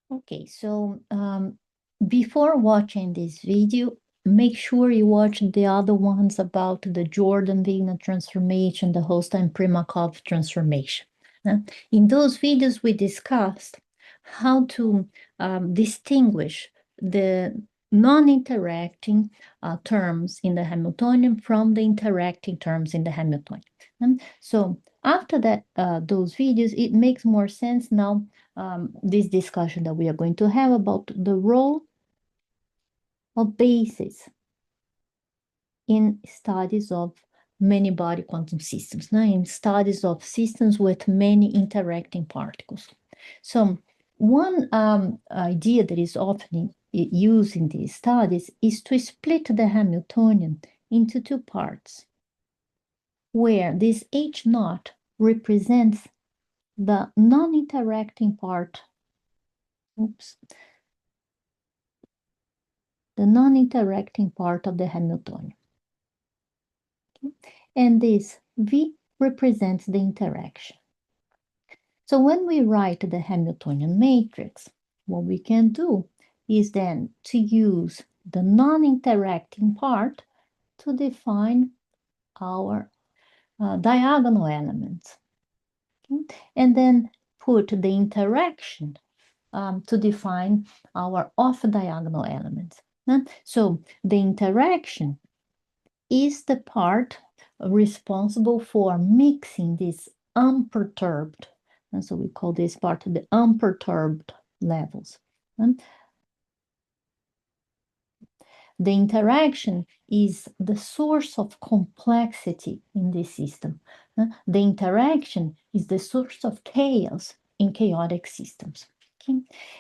Okay, so before watching this video, make sure you watch the other ones about the Jordan-Wigner transformation, the Holstein-Primakov transformation. In those videos, we discussed how to distinguish the non-interacting terms in the Hamiltonian from the interacting terms in the Hamiltonian. So after that, those videos, it makes more sense now this discussion that we are going to have about the role of bases in studies of many body quantum systems, in studies of systems with many interacting particles. So one idea that is often used in these studies is to split the Hamiltonian into two parts, where this H naught represents the non-interacting part, the non-interacting part of the Hamiltonian. Okay? And this V represents the interaction. So when we write the Hamiltonian matrix, what we can do is then to use the non-interacting part to define our diagonal elements. Okay? And then put the interaction to define our off-diagonal elements. So the interaction is the part responsible for mixing these unperturbed, and so we call this part the unperturbed levels. The interaction is the source of complexity in this system. The interaction is the source of chaos in chaotic systems. Okay?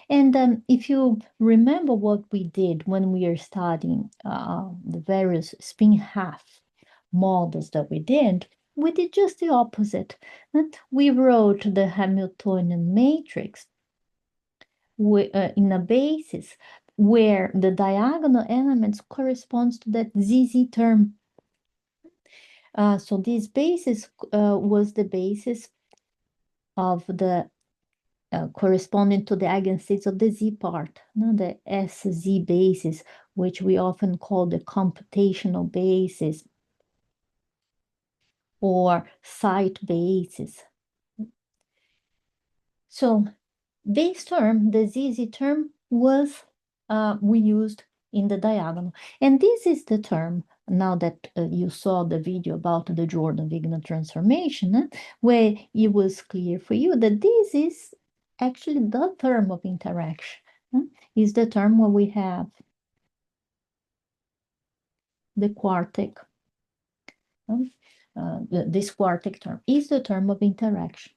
And if you remember what we did when we are studying the various spin half models that we did just the opposite. We wrote the Hamiltonian matrix in a basis where the diagonal elements corresponds to that ZZ term. So this basis was the basis of the corresponding to the eigenstates of the Z part, the SZ basis, which we often call the computational basis or site basis. So this term, the ZZ term, was we used in the diagonal. And this is the term, now that you saw the video about the Jordan-Wigner transformation, where it was clear for you that this is actually the term of interaction. Is the term where we have the quartic. This quartic term is the term of interaction.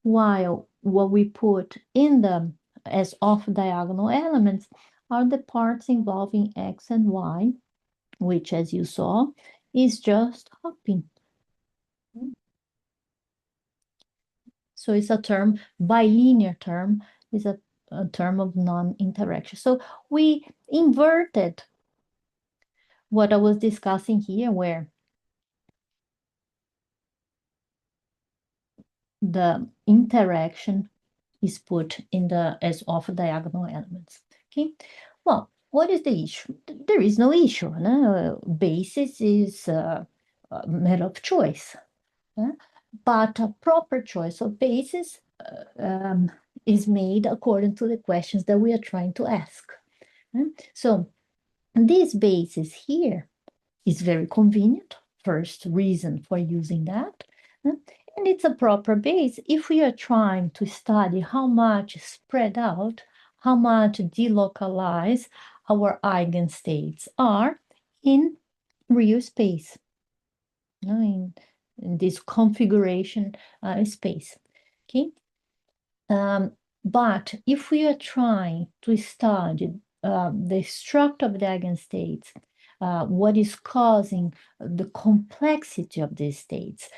While what we put in them as off-diagonal elements are the parts involving x and y, which, as you saw, is just hopping. So it's a term, bilinear term, is a term of non-interaction. So we inverted what I was discussing here, where the interaction is put in the as off-diagonal elements. Okay, well, what is the issue? There is no issue. No? Basis is a matter of choice, but a proper choice of basis is made according to the questions that we are trying to ask. So this basis here is very convenient. First reason for using that. And it's a proper base if we are trying to study how much spread out, how much delocalized our eigenstates are in real space, in this configuration space. Okay. But if we are trying to study the structure of the eigenstates, what is causing the complexity of these states,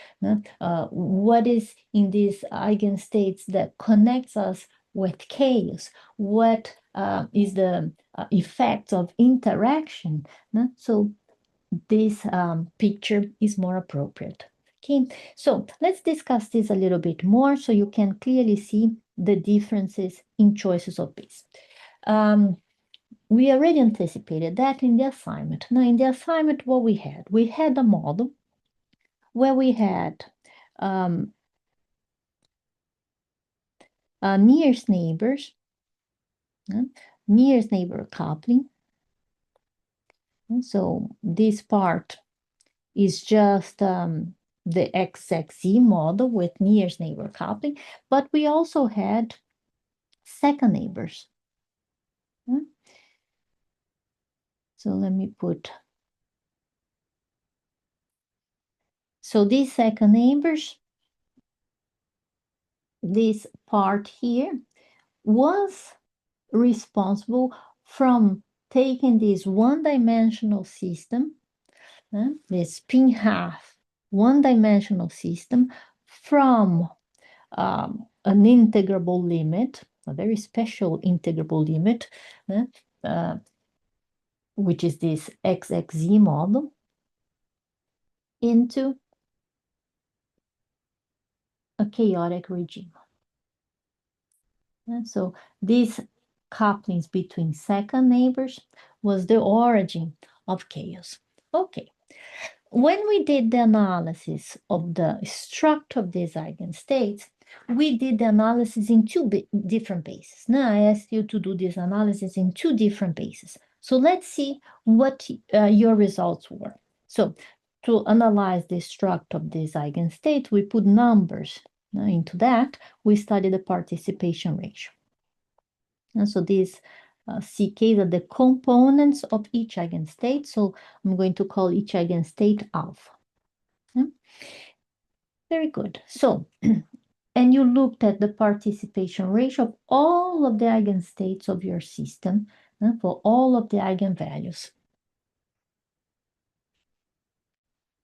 what is in these eigenstates that connects us with chaos, what is the effect of interaction. So this picture is more appropriate. Okay, so let's discuss this a little bit more so you can clearly see the differences in choices of base. We already anticipated that in the assignment. Now, in the assignment, what we had a model where we had nearest neighbors, nearest neighbor coupling. And so this part is just the XXZ model with nearest neighbor coupling, but we also had second neighbors. So let me put, so these second neighbors, this part here was responsible from taking this one-dimensional system, this spin half one-dimensional system from an integrable limit, a very special integrable limit, which is this XXZ model, into a chaotic regime. And so these couplings between second neighbors was the origin of chaos. Okay. When we did the analysis of the structure of these eigenstates, we did the analysis in two different bases. Now, I asked you to do this analysis in two different bases. So let's see what your results were. So to analyze the structure of this eigenstate, we put numbers into that. We studied the participation ratio. And so these CKs are the components of each eigenstate. So I'm going to call each eigenstate alpha. Very good. So, and you looked at the participation ratio of all of the eigenstates of your system for all of the eigenvalues.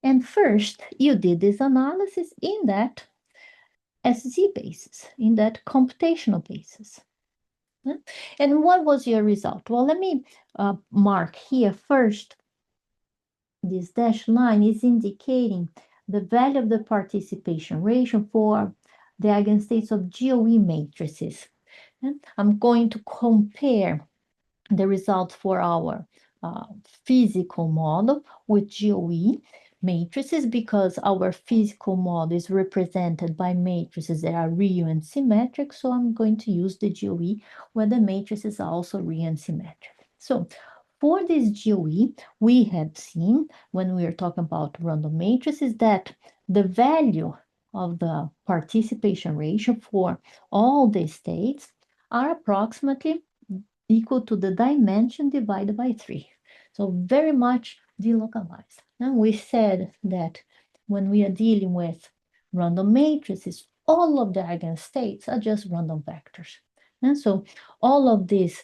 And first, you did this analysis in that SZ basis, in that computational basis. And what was your result? Well, let me mark here first. This dashed line is indicating the value of the participation ratio for the eigenstates of GOE matrices. And I'm going to compare the results for our physical model with GOE matrices because our physical model is represented by matrices that are real and symmetric. So I'm going to use the GOE where the matrices are also real and symmetric. So for this GOE, we have seen when we are talking about random matrices that the value of the participation ratio for all the states are approximately equal to the dimension divided by 3. So very much delocalized. Now we said that when we are dealing with random matrices, all of the eigenstates are just random vectors. And so all of these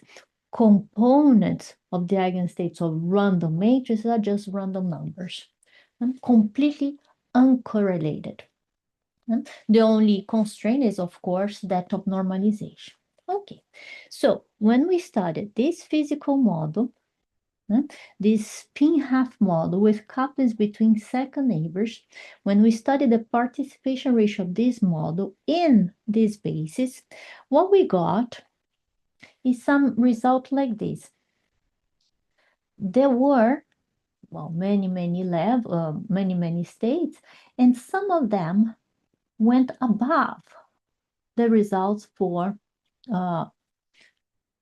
components of the eigenstates of random matrices are just random numbers, and completely uncorrelated. And the only constraint is, of course, that of normalization. Okay, so when we studied this physical model, this spin half model with couplings between second neighbors, when we studied the participation ratio of this model in this basis, what we got is some result like this. There were, well, many states, and some of them went above the results for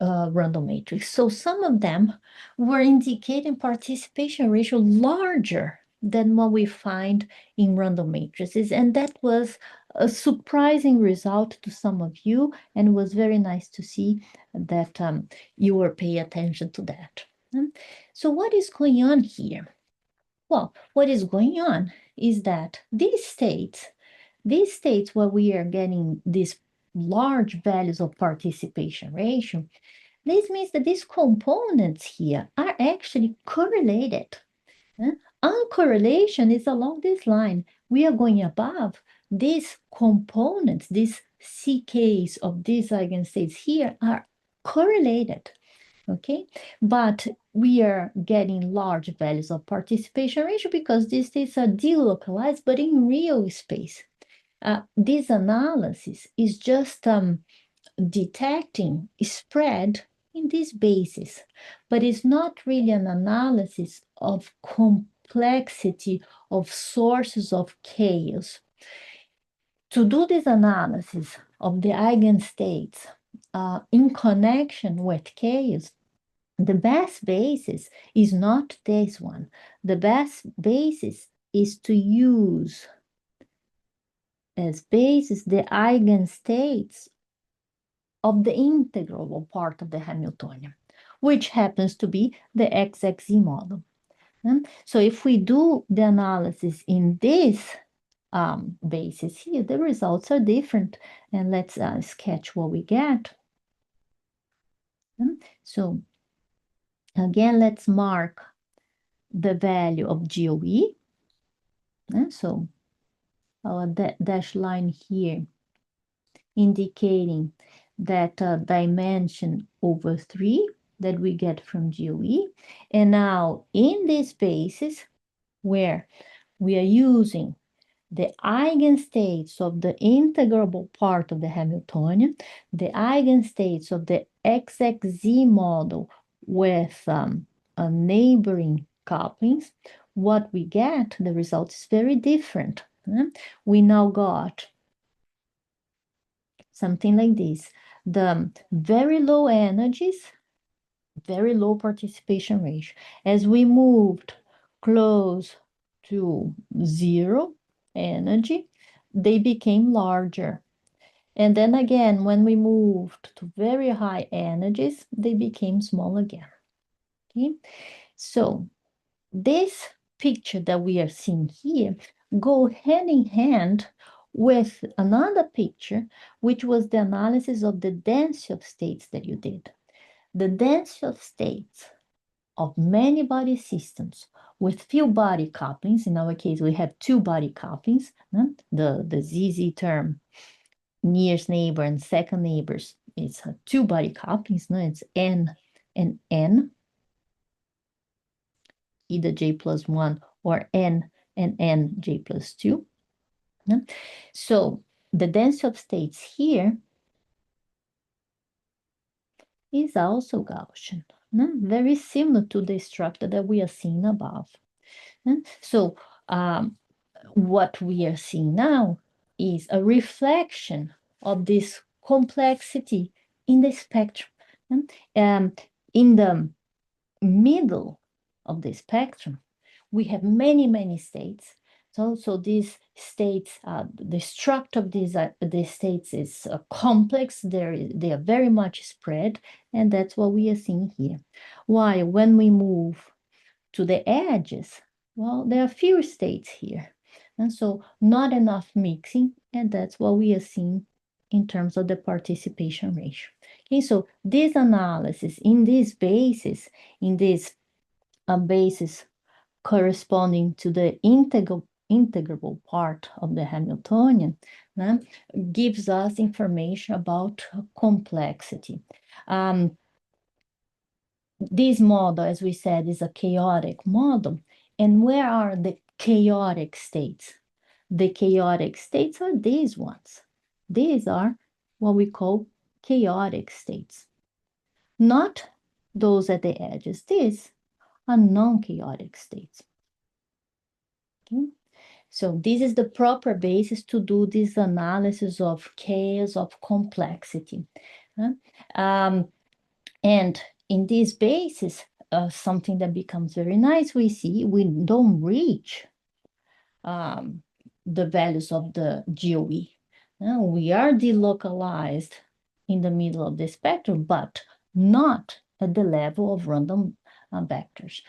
random matrix. So some of them were indicating participation ratio larger than what we find in random matrices. And that was a surprising result to some of you, and it was very nice to see that you were paying attention to that. So what is going on here? Well, what is going on is that these states where we are getting these large values of participation ratio, this means that these components here are actually correlated. Uncorrelation is along this line. We are going above these components, these CKs of these eigenstates here are correlated. Okay, but we are getting large values of participation ratio because these states are delocalized, but in real space. This analysis is just detecting spread in this basis, but it's not really an analysis of complexity of sources of chaos. To do this analysis of the eigenstates in connection with chaos, the best basis is not this one. The best basis is to use as basis the eigenstates of the integral part of the Hamiltonian, which happens to be the XXZ model. So if we do the analysis in this basis here, the results are different. And let's sketch what we get. So again, let's mark the value of GOE. So our dash line here indicating that dimension over 3 that we get from GOE. And now in this basis where we are using the eigenstates of the integrable part of the Hamiltonian, the eigenstates of the XXZ model with a neighboring couplings, what we get, the result is very different. We now got something like this. The very low energies, very low participation ratio. As we moved close to 0 energy, they became larger. And then again, when we moved to very high energies, they became small again. Okay, so this picture that we are seeing here go hand in hand with another picture, which was the analysis of the density of states that you did. The density of states of many body systems with few body couplings. In our case, we have 2 body couplings. The ZZ term, nearest neighbor and second neighbors, it's 2 body couplings. It's N and N, either J plus 1 or N and N J plus 2. So the density of states here is also Gaussian, very similar to the structure that we are seeing above. So what we are seeing now is a reflection of this complexity in the spectrum. In the middle of the spectrum, we have many, many states. So these states, the structure of these states is complex. They are very much spread, and that's what we are seeing here. While when we move to the edges, well, there are fewer states here. And so not enough mixing, and that's what we are seeing in terms of the participation ratio. Okay, so this analysis in this basis, in this basis corresponding to the integrable part of the Hamiltonian, gives us information about complexity. This model, as we said, is a chaotic model. And where are the chaotic states? The chaotic states are these ones. These are what we call chaotic states. Not those at the edges. These are non-chaotic states. Okay? So this is the proper basis to do this analysis of chaos, of complexity. And in this basis, something that becomes very nice, we see we don't reach the values of the GOE. We are delocalized in the middle of the spectrum, but not at the level of random vectors.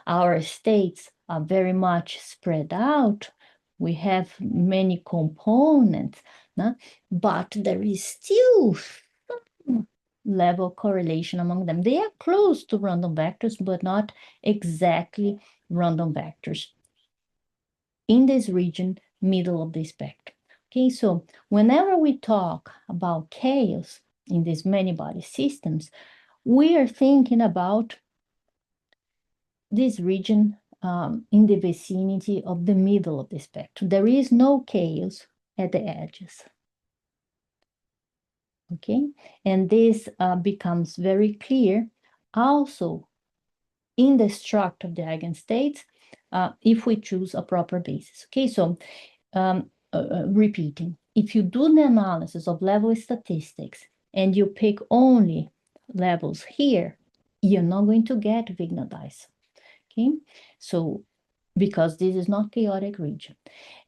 Our states are very much spread out. We have many components, but there is still some level correlation among them. They are close to random vectors, but not exactly random vectors in this region, middle of the spectrum. Okay, so whenever we talk about chaos in these many body systems, we are thinking about this region in the vicinity of the middle of the spectrum. There is no chaos at the edges. okay? And this becomes very clear also in the structure of the eigenstates if we choose a proper basis, okay? So repeating, if you do the analysis of level statistics and you pick only levels here, you're not going to get Wigner dice, okay? So because this is not chaotic region.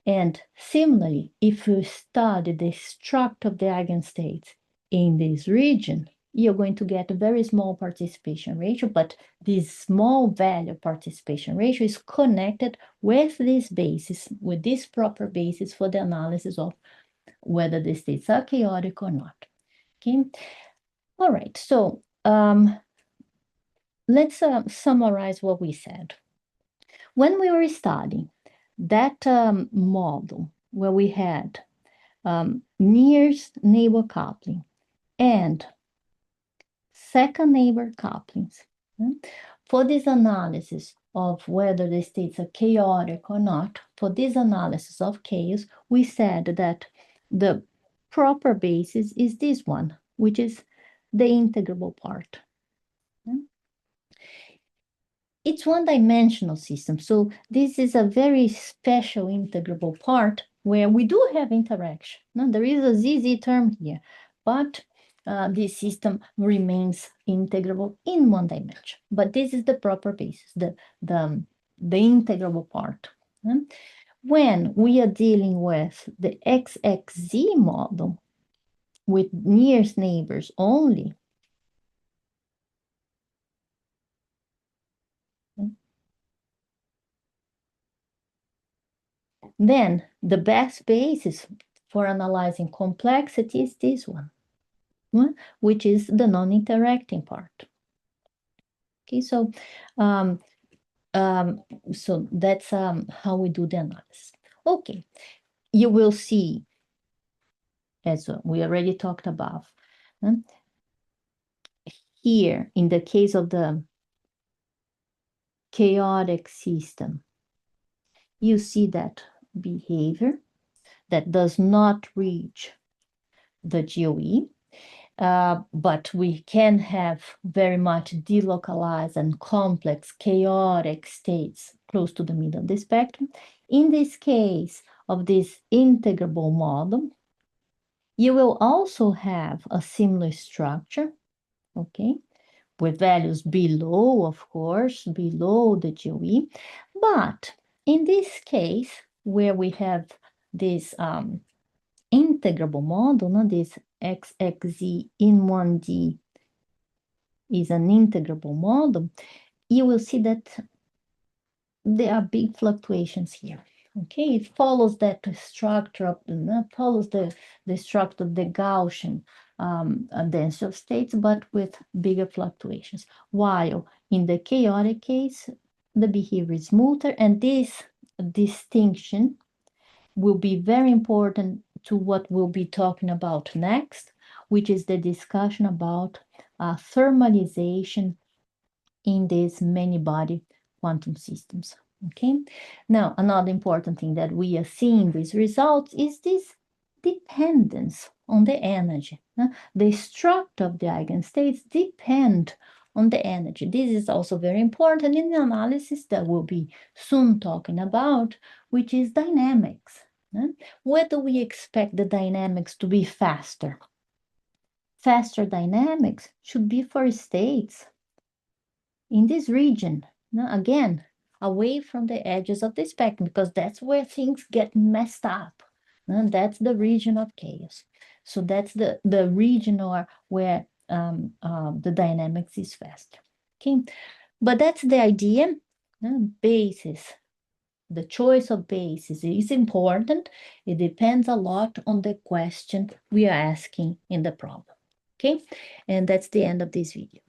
And similarly, if you study the structure of the eigenstates in this region, you're going to get a very small participation ratio, but this small value participation ratio is connected with this basis, with this proper basis for the analysis of whether the states are chaotic or not. Okay. All right. So let's summarize what we said. When we were studying that model where we had nearest neighbor coupling and second neighbor couplings, for this analysis of whether the states are chaotic or not, for this analysis of chaos, we said that the proper basis is this one, which is the integrable part. It's one-dimensional system, so this is a very special integrable part where we do have interaction. Now, there is a ZZ term here, but this system remains integrable in one dimension. But this is the proper basis, the integrable part. When we are dealing with the XXZ model with nearest neighbors only, then the best basis for analyzing complexity is this one, which is the non-interacting part. Okay, so so that's how we do the analysis. Okay, you will see, as we already talked about, here in the case of the chaotic system, you see that behavior that does not reach the GOE, but we can have very much delocalized and complex chaotic states close to the middle of the spectrum. In this case of this integrable model, you will also have a similar structure, okay, with values below, of course, below the GOE. But in this case, where we have this integrable model, this XXZ in 1D is an integrable model, you will see that there are big fluctuations here. Okay, it follows that structure of the structure of the Gaussian density of states, but with bigger fluctuations. While in the chaotic case, the behavior is smoother, and this distinction will be very important to what we'll be talking about next, which is the discussion about thermalization in these many-body quantum systems. Okay. Now, another important thing that we are seeing in these results is this dependence on the energy. The structure of the eigenstates depend on the energy. This is also very important in the analysis that we'll be soon talking about, which is dynamics. Where do we expect the dynamics to be faster? Faster dynamics should be for states in this region, again, away from the edges of the spectrum, because that's where things get messed up. That's the region of chaos. So that's the region where the dynamics is faster. Okay, but that's the idea. Basis. The choice of basis is important. It depends a lot on the question we are asking in the problem. Okay, and that's the end of this video.